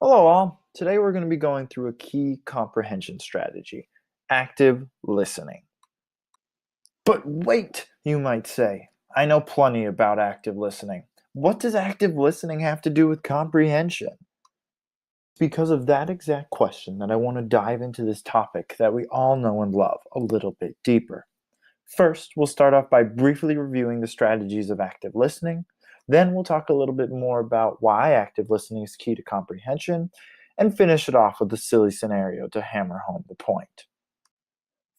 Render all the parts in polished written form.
Hello, all. Today we're going to be going through a key comprehension strategy active listening. But wait, you might say. I know plenty about active listening. What does active listening have to do with comprehension? It's because of that exact question that I want to dive into this topic that we all know and love a little bit deeper. First, we'll start off by briefly reviewing the strategies of active listening. Then we'll talk a little bit more about why active listening is key to comprehension, and finish it off with a silly scenario to hammer home the point.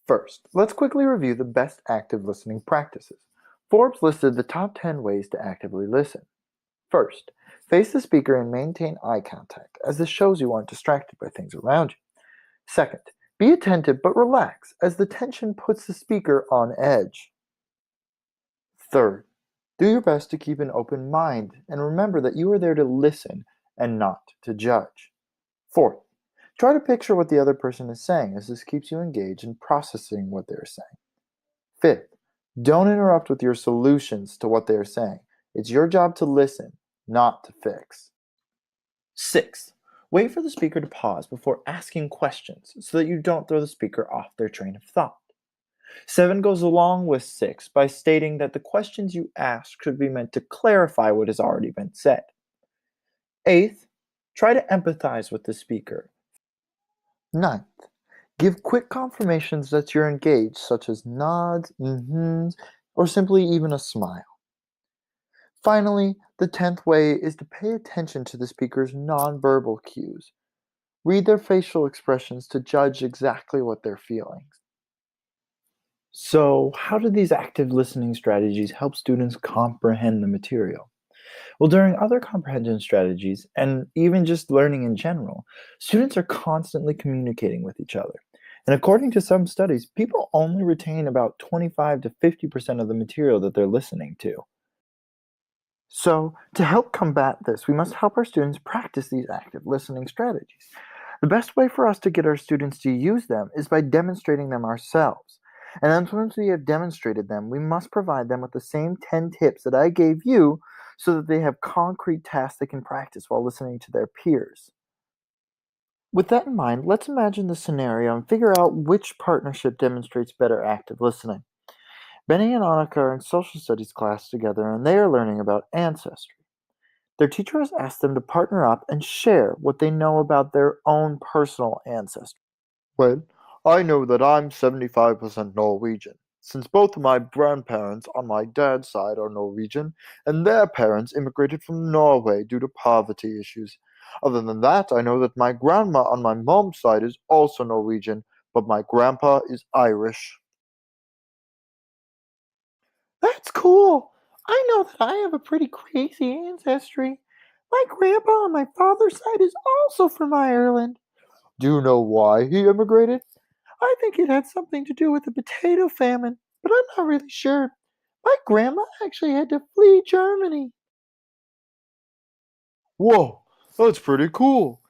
First, let's quickly review the best active listening practices. Forbes listed the top 10 ways to actively listen. First, face the speaker and maintain eye contact, as this shows you aren't distracted by things around you. Second, be attentive but relax, as the tension puts the speaker on edge. Third, do your best to keep an open mind and remember that you are there to listen and not to judge. Fourth, try to picture what the other person is saying, as this keeps you engaged in processing what they're saying. Fifth, don't interrupt with your solutions to what they're saying. It's your job to listen, not to fix. Sixth, wait for the speaker to pause before asking questions so that you don't throw the speaker off their train of thought. 7 goes along with 6 by stating that the questions you ask should be meant to clarify what has already been said. Eighth, try to empathize with the speaker. Ninth, give quick confirmations that you're engaged, such as nods, mm-hms, or simply even a smile. Finally, the 10th way is to pay attention to the speaker's nonverbal cues. Read their facial expressions to judge exactly what they're feeling. So, how do these active listening strategies help students comprehend the material? Well, during other comprehension strategies, and even just learning in general, students are constantly communicating with each other. And according to some studies, people only retain about 25 to 50% of the material that they're listening to. So, to help combat this, we must help our students practice these active listening strategies. The best way for us to get our students to use them is by demonstrating them ourselves. And then once we have demonstrated them, we must provide them with the same 10 tips that I gave you so that they have concrete tasks they can practice while listening to their peers. With that in mind, let's imagine the scenario and figure out which partnership demonstrates better active listening. Benny and Annika are in social studies class together and they are learning about ancestry. Their teacher has asked them to partner up and share what they know about their own personal ancestry. Well, I know that I'm 75% Norwegian, since both of my grandparents on my dad's side are Norwegian, and their parents immigrated from Norway due to poverty issues. Other than that, I know that my grandma on my mom's side is also Norwegian, but my grandpa is Irish. That's cool. I know that I have a pretty crazy ancestry. My grandpa on my father's side is also from Ireland. Do you know why he immigrated? I think it had something to do with the potato famine, but I'm not really sure. My grandma actually had to flee Germany. Whoa, that's pretty cool.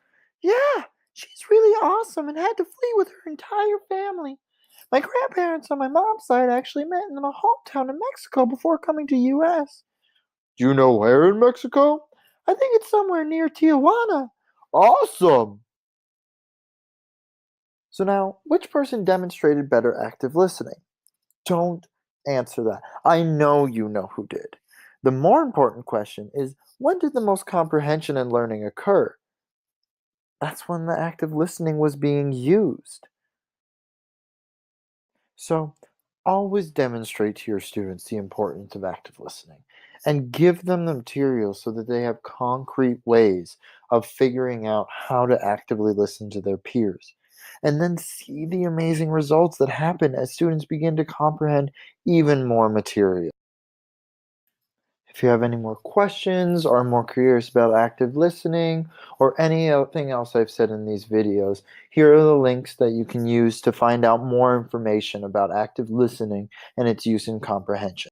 Yeah, she's really awesome and had to flee with her entire family. My grandparents on my mom's side actually met in a hometown in Mexico before coming to US. Do you know where in Mexico? I think it's somewhere near Tijuana. Awesome. So now, which person demonstrated better active listening? Don't answer that. I know you know who did. The more important question is, when did the most comprehension and learning occur? That's when the active listening was being used. So, always demonstrate to your students the importance of active listening and give them the material so that they have concrete ways of figuring out how to actively listen to their peers. And then see the amazing results that happen as students begin to comprehend even more material. If you have any more questions or are more curious about active listening or anything else I've said in these videos, here are the links that you can use to find out more information about active listening and its use in comprehension.